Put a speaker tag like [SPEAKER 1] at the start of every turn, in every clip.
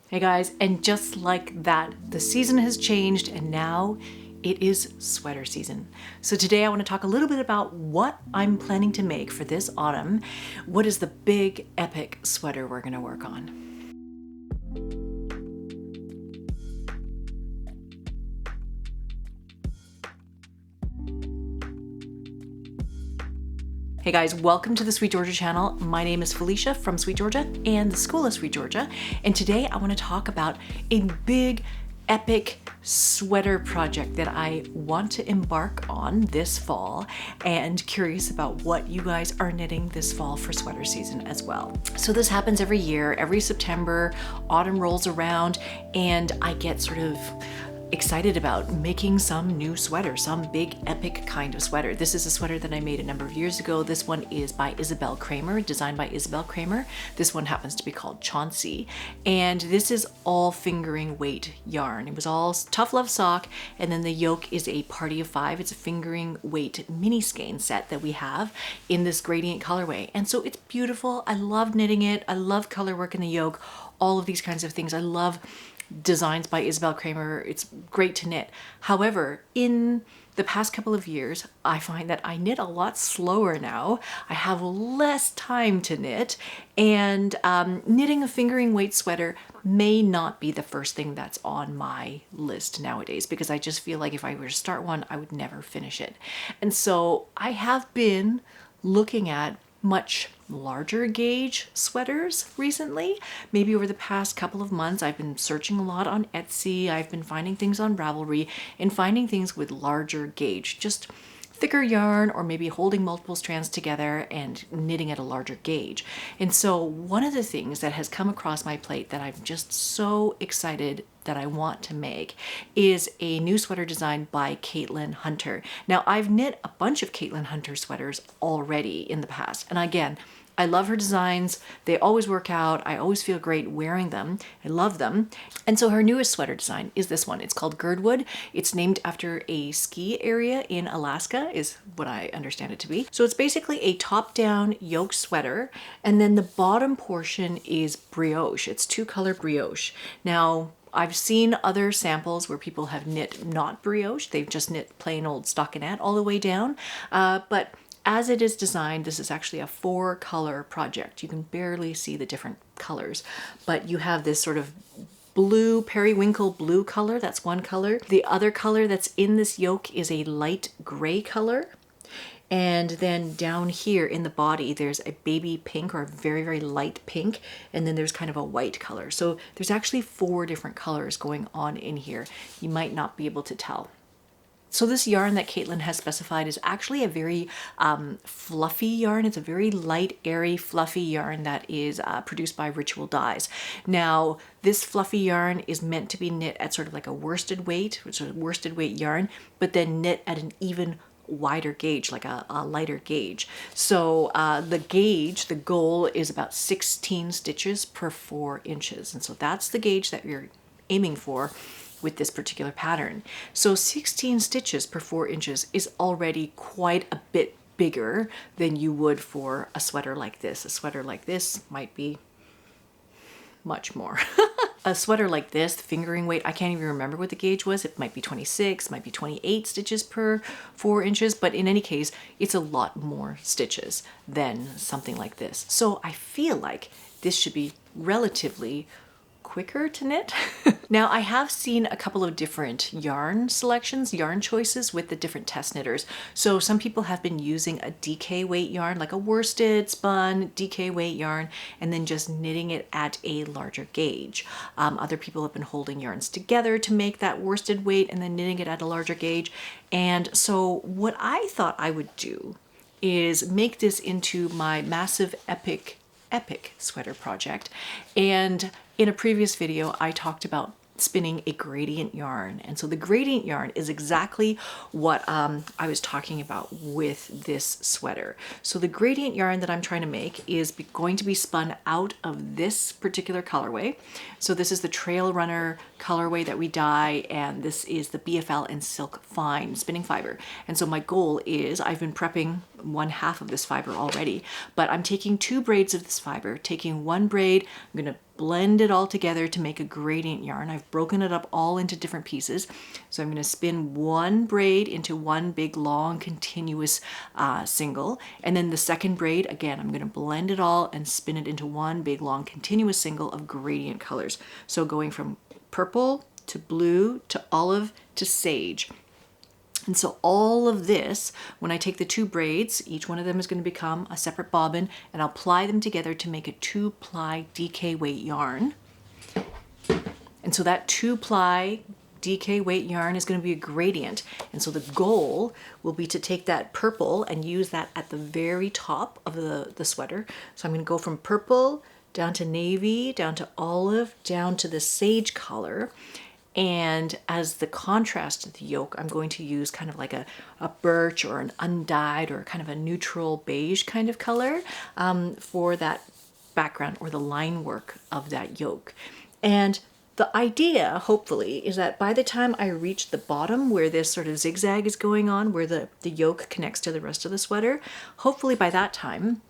[SPEAKER 1] Hey guys, and just like that, the season has changed and now it is sweater season. So today I want to talk a little bit about what I'm planning to make for this autumn. What is the big epic sweater we're going to work on? Hey guys, welcome to the SweetGeorgia channel. My name is Felicia from SweetGeorgia and the School of SweetGeorgia. And today I want to talk about a big epic sweater project that I want to embark on this fall, and curious about what you guys are knitting this fall for sweater season as well. So this happens every year, every September, autumn rolls around, and I get sort of excited about making some new sweater, some big epic kind of sweater. This is a sweater that I made a number of years ago. This one is by Isabel Kramer, designed by Isabel Kramer. This one happens to be called Chauncey. And this is all fingering weight yarn. It was all tough love sock, and then the yoke is a party of 5. It's a fingering weight mini skein set that we have in this gradient colorway. And so it's beautiful. I love knitting it. I love color work in the yoke, all of these kinds of things. I love designs by Isabel Kramer. It's great to knit. However, in the past couple of years, I find that I knit a lot slower now. I have less time to knit, and knitting a fingering weight sweater may not be the first thing that's on my list nowadays, because I just feel like if I were to start one, I would never finish it. And so I have been looking at much larger gauge sweaters recently. Maybe over the past couple of months, I've been searching a lot on Etsy. I've been finding things on Ravelry and finding things with larger gauge, just thicker yarn, or maybe holding multiple strands together and knitting at a larger gauge. And so one of the things that has come across my plate that I'm just so excited that I want to make is a new sweater design by Caitlin Hunter. Now, I've knit a bunch of Caitlin Hunter sweaters already in the past, and again, I love her designs. They always work out. I always feel great wearing them. I love them. And so her newest sweater design is this one. It's called Girdwood. It's named after a ski area in Alaska, is what I understand it to be. So it's basically a top-down yoke sweater, and then the bottom portion is brioche. It's 2-color brioche. Now, I've seen other samples where people have knit not brioche. They've just knit plain old stockinette all the way down. But as it is designed, this is actually a 4-color project. You can barely see the different colors, but you have this sort of blue, periwinkle blue color. That's one color. The other color that's in this yoke is a light gray color. And then down here in the body, there's a baby pink, or a very, very light pink. And then there's kind of a white color. So there's actually 4 different colors going on in here. You might not be able to tell. So this yarn that Caitlin has specified is actually a very fluffy yarn. It's a very light, airy, fluffy yarn that is produced by Ritual Dyes. Now, this fluffy yarn is meant to be knit at sort of like a worsted weight, which is a worsted weight yarn, but then knit at an even wider gauge, like a lighter gauge. So the gauge, the goal is about 16 stitches per 4 inches. And so that's the gauge that you're aiming for with this particular pattern. So 16 stitches per 4 inches is already quite a bit bigger than you would for a sweater like this. A sweater like this might be much more. A sweater like this, the fingering weight, I can't even remember what the gauge was. It might be 26, might be 28 stitches per 4 inches, but in any case, it's a lot more stitches than something like this. So I feel like this should be relatively quicker to knit. Now, I have seen a couple of different yarn selections, yarn choices with the different test knitters. So some people have been using a DK weight yarn, like a worsted spun DK weight yarn, and then just knitting it at a larger gauge. Other people have been holding yarns together to make that worsted weight and then knitting it at a larger gauge. And so what I thought I would do is make this into my massive epic sweater project. And in a previous video, I talked about spinning a gradient yarn. And so the gradient yarn is exactly what I was talking about with this sweater. So the gradient yarn that I'm trying to make is going to be spun out of this particular colorway. So this is the Trail Runner colorway that we dye, and this is the BFL+Silk fine spinning fiber. And so my goal is, I've been prepping 1/2 of this fiber already, but I'm taking 2 braids of this fiber, taking 1 braid, I'm gonna blend it all together to make a gradient yarn. I've broken it up all into different pieces. So I'm going to spin one braid into one big long continuous single, and then the second braid, again, I'm going to blend it all and spin it into one big long continuous single of gradient colors. So going from purple to blue to olive to sage. And so all of this, when I take the two braids, each one of them is going to become a separate bobbin, and I'll ply them together to make a 2-ply DK weight yarn. And so that 2-ply DK weight yarn is going to be a gradient. And so the goal will be to take that purple and use that at the very top of the sweater. So I'm going to go from purple down to navy, down to olive, down to the sage color. And as the contrast to the yoke, I'm going to use kind of like a birch or an undyed or kind of a neutral beige kind of color for that background or the line work of that yoke. And the idea, hopefully, is that by the time I reach the bottom where this sort of zigzag is going on, where the yoke connects to the rest of the sweater, hopefully by that time,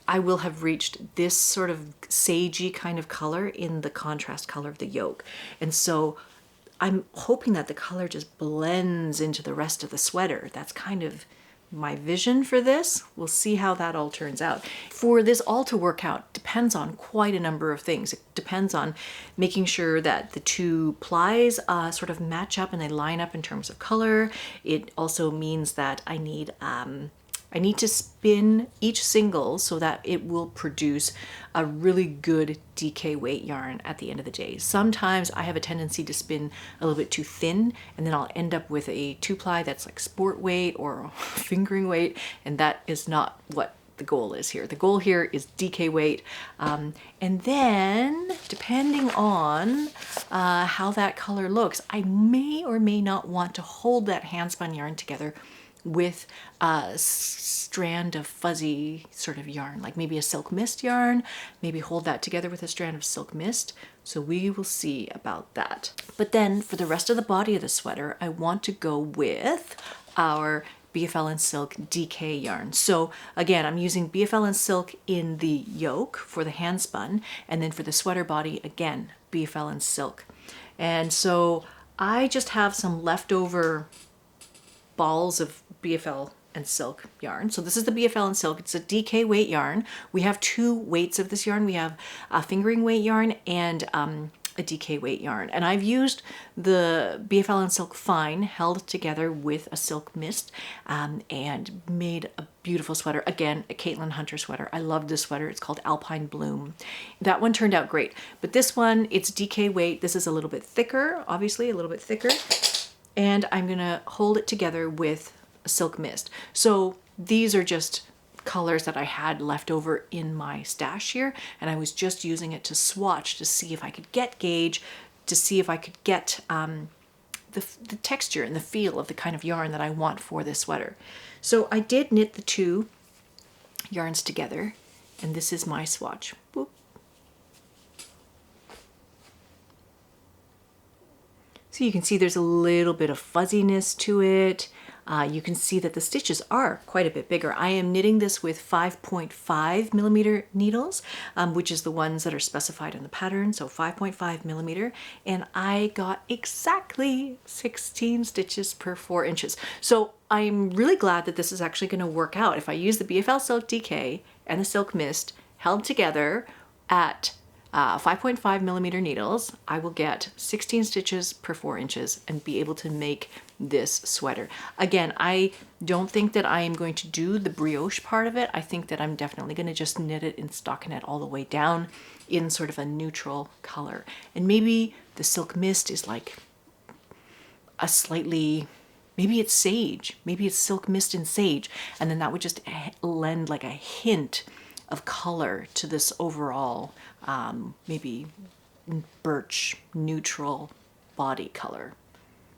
[SPEAKER 1] I will have reached this sort of sagey kind of color in the contrast color of the yoke. And so I'm hoping that the color just blends into the rest of the sweater. That's kind of my vision for this. We'll see how that all turns out. For this all to work out depends on quite a number of things. It depends on making sure that the two plies sort of match up and they line up in terms of color. It also means that I need to spin each single so that it will produce a really good DK weight yarn at the end of the day. Sometimes I have a tendency to spin a little bit too thin, and then I'll end up with a 2-ply that's like sport weight or fingering weight, and that is not what the goal is here. The goal here is DK weight, and then depending on how that color looks, I may or may not want to hold that handspun yarn together with a strand of fuzzy sort of yarn, like maybe a silk mist yarn, maybe hold that together with a strand of silk mist. So we will see about that. But then for the rest of the body of the sweater, I want to go with our BFL+Silk DK yarn. So again, I'm using BFL+Silk in the yoke for the handspun, and then for the sweater body, again, BFL+Silk. And so I just have some leftover balls of BFL+Silk yarn. So this is the BFL+Silk. It's a DK weight yarn. We have two weights of this yarn. We have a fingering weight yarn and a DK weight yarn. And I've used the BFL+Silk fine held together with a silk mist and made a beautiful sweater. Again, a Caitlin Hunter sweater. I love this sweater. It's called Alpine Bloom. That one turned out great. But this one, it's DK weight. This is a little bit thicker, obviously a little bit thicker. And I'm gonna hold it together with a silk mist. So these are just colors that I had left over in my stash here, and I was just using it to swatch to see if I could get gauge, to see if I could get the texture and the feel of the kind of yarn that I want for this sweater. So I did knit the two yarns together, and this is my swatch. Boop. So you can see there's a little bit of fuzziness to it. You can see that the stitches are quite a bit bigger. I am knitting this with 5.5 millimeter needles, which is the ones that are specified in the pattern, so 5.5 millimeter, and I got exactly 16 stitches per 4 inches. So I'm really glad that this is actually going to work out. If I use the BFL+Silk DK and the silk mist held together at 5.5 millimeter needles, I will get 16 stitches per 4 inches and be able to make this sweater. Again, I don't think that I am going to do the brioche part of it. I think that I'm definitely going to just knit it in stockinette all the way down in sort of a neutral color. And maybe the silk mist is like a slightly, maybe it's sage, maybe it's silk mist and sage, and then that would just lend like a hint of color to this overall maybe birch neutral body color.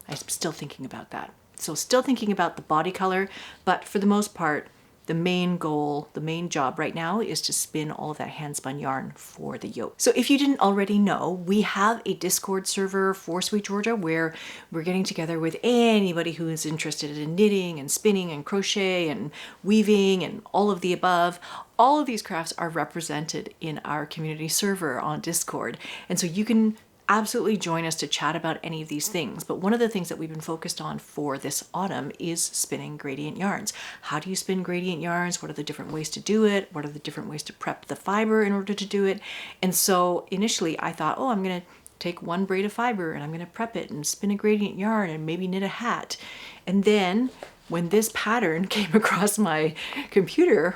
[SPEAKER 1] I'm still thinking about that. So still thinking about the body color, but for the most part, the main goal, the main job right now is to spin all of that hand spun yarn for the yoke. So if you didn't already know, we have a Discord server for Sweet Georgia where we're getting together with anybody who is interested in knitting and spinning and crochet and weaving and all of the above. All of these crafts are represented in our community server on Discord. And so you can absolutely join us to chat about any of these things. But one of the things that we've been focused on for this autumn is spinning gradient yarns. How do you spin gradient yarns? What are the different ways to do it? What are the different ways to prep the fiber in order to do it? And so initially I thought, oh, I'm going to take one braid of fiber and I'm going to prep it and spin a gradient yarn and maybe knit a hat. And then when this pattern came across my computer,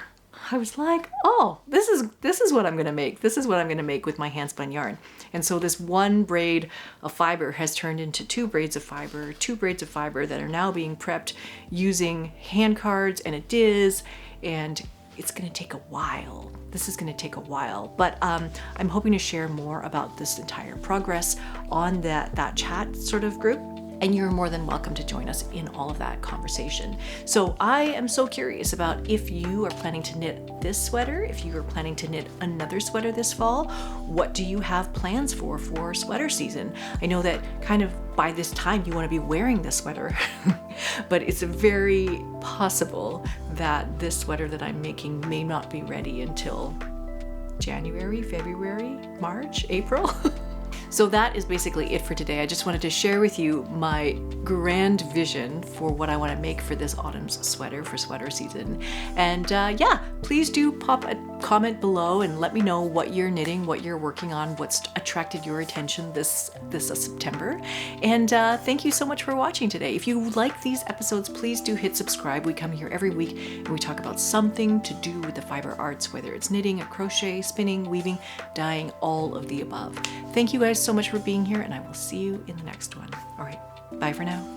[SPEAKER 1] I was like, oh, this is what I'm gonna make. This is what I'm gonna make with my hand spun yarn. And so this one braid of fiber has turned into two braids of fiber that are now being prepped using hand cards and a diz, and it's gonna take a while. This is gonna take a while, but I'm hoping to share more about this entire progress on that chat sort of group. And you're more than welcome to join us in all of that conversation. So I am so curious about if you are planning to knit this sweater, if you are planning to knit another sweater this fall, what do you have plans for sweater season? I know that kind of by this time you want to be wearing this sweater, but it's very possible that this sweater that I'm making may not be ready until January, February, March, April. So that is basically it for today. I just wanted to share with you my grand vision for what I want to make for this autumn's sweater for sweater season. And yeah, please do pop a comment below and let me know what you're knitting, what you're working on, what's attracted your attention this September. And thank you so much for watching today. If you like these episodes, please do hit subscribe. We come here every week and we talk about something to do with the fiber arts, whether it's knitting or crochet, spinning, weaving, dyeing, all of the above. Thank you guys so much for being here, and I will see you in the next one. All right, bye for now.